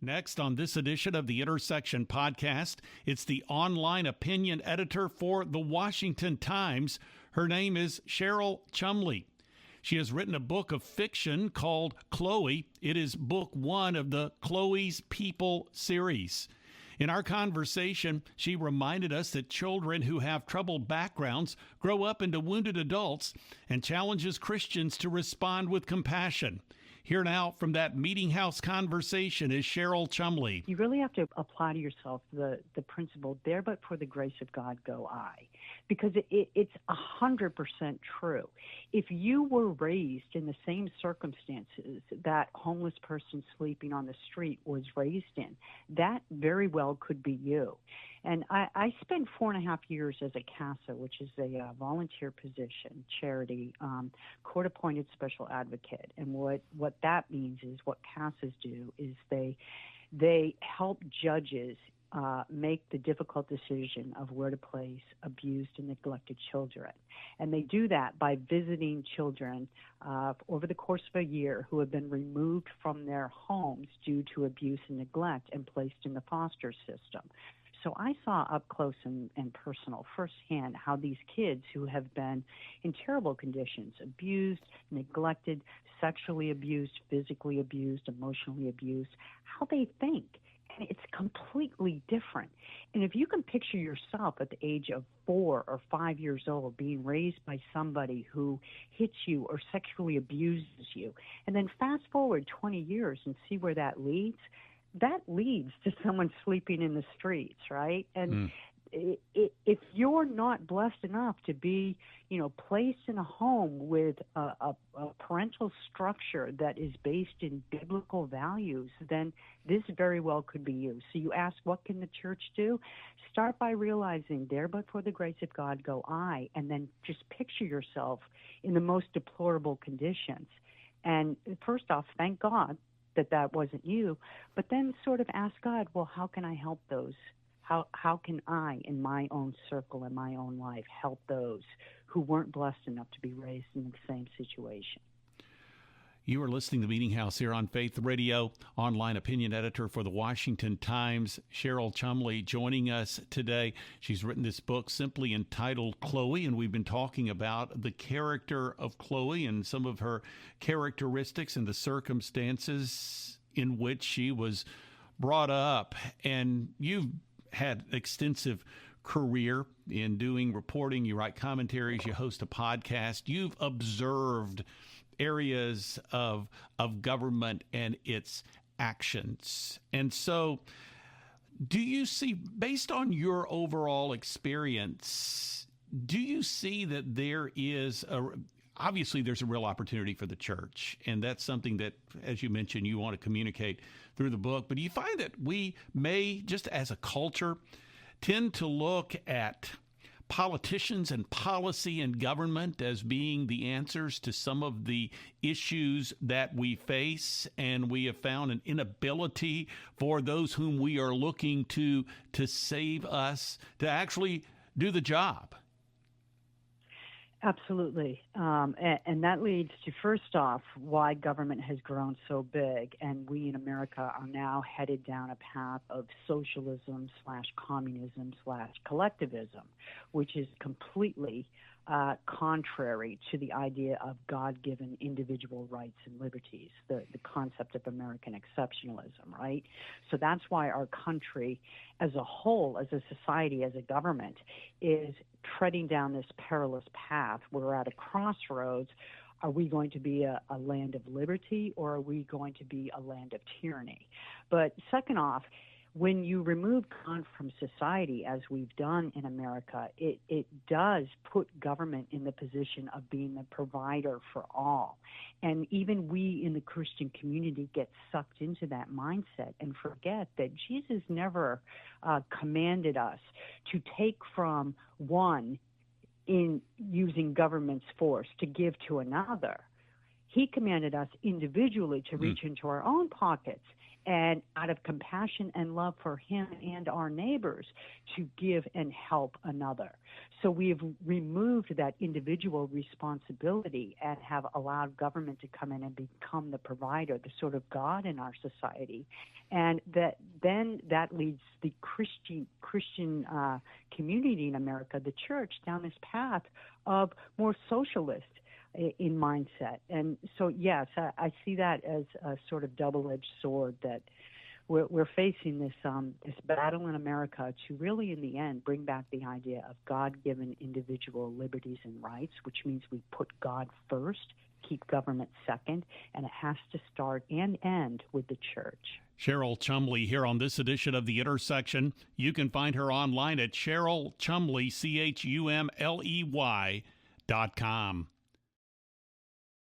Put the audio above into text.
Next on this edition of the Intersection Podcast, it's the online opinion editor for the Washington Times. Her name is Cheryl Chummy. She has written a book of fiction called Chloe. It is book one of the Chloe's People series. In our conversation, she reminded us that children who have troubled backgrounds grow up into wounded adults and challenges Christians to respond with compassion. Here now from that meeting house conversation is Cheryl Chummy. You really have to apply to yourself the principle, there but for the grace of God go I, because it's 100% true. If you were raised in the same circumstances that homeless person sleeping on the street was raised in, that very well could be you. And I spent 4.5 years as a CASA, which is a volunteer position, charity, court-appointed special advocate. And what that means is what CASAs do is they help judges make the difficult decision of where to place abused and neglected children. And they do that by visiting children over the course of a year who have been removed from their homes due to abuse and neglect and placed in the foster system. So I saw up close and personal firsthand how these kids who have been in terrible conditions, abused, neglected, sexually abused, physically abused, emotionally abused, how they think. And it's completely different. And if you can picture yourself at the age of 4 or 5 years old being raised by somebody who hits you or sexually abuses you, and then fast forward 20 years and see where that leads to someone sleeping in the streets, right? And if you're not blessed enough to be, placed in a home with a parental structure that is based in biblical values, then this very well could be you. So you ask, what can the church do? Start by realizing, there but for the grace of God go I, and then just picture yourself in the most deplorable conditions. And first off, thank God that wasn't you, but then sort of ask God, well, how can I help those? How can I, in my own circle, in my own life, help those who weren't blessed enough to be raised in the same situation? You are listening to Meeting House here on Faith Radio, online opinion editor for the Washington Times, Cheryl Chummy, joining us today. She's written this book simply entitled Chloe, and we've been talking about the character of Chloe and some of her characteristics and the circumstances in which she was brought up. And you've had extensive career in doing reporting. You write commentaries, you host a podcast. You've observed areas of government and its actions. And so do you see, based on your overall experience, do you see that there is obviously there's a real opportunity for the church, and that's something that, as you mentioned, you want to communicate through the book, but do you find that we may, just as a culture, tend to look at politicians and policy and government as being the answers to some of the issues that we face, and we have found an inability for those whom we are looking to save us to actually do the job? Absolutely. And that leads to, first off, why government has grown so big, and we in America are now headed down a path of socialism/communism/collectivism, which is completely contrary to the idea of God-given individual rights and liberties, the concept of American exceptionalism, right? So that's why our country as a whole, as a society, as a government, is treading down this perilous path. We're at a crossroads. Are we going to be a land of liberty, or are we going to be a land of tyranny? But second off, when you remove God from society, as we've done in America, it does put government in the position of being the provider for all. And even we in the Christian community get sucked into that mindset and forget that Jesus never commanded us to take from one in using government's force to give to another. He commanded us individually to reach into our own pockets and out of compassion and love for him and our neighbors to give and help another. So we've removed that individual responsibility and have allowed government to come in and become the provider, the sort of God in our society. And then that leads the Christian community in America, the church, down this path of more socialist in mindset. And so, yes, I see that as a sort of double-edged sword, that we're facing this battle in America to really, in the end, bring back the idea of God-given individual liberties and rights, which means we put God first, keep government second, and it has to start and end with the church. Cheryl Chumley here on this edition of The Intersection. You can find her online at Cheryl Chumley, CHUMLEY.com.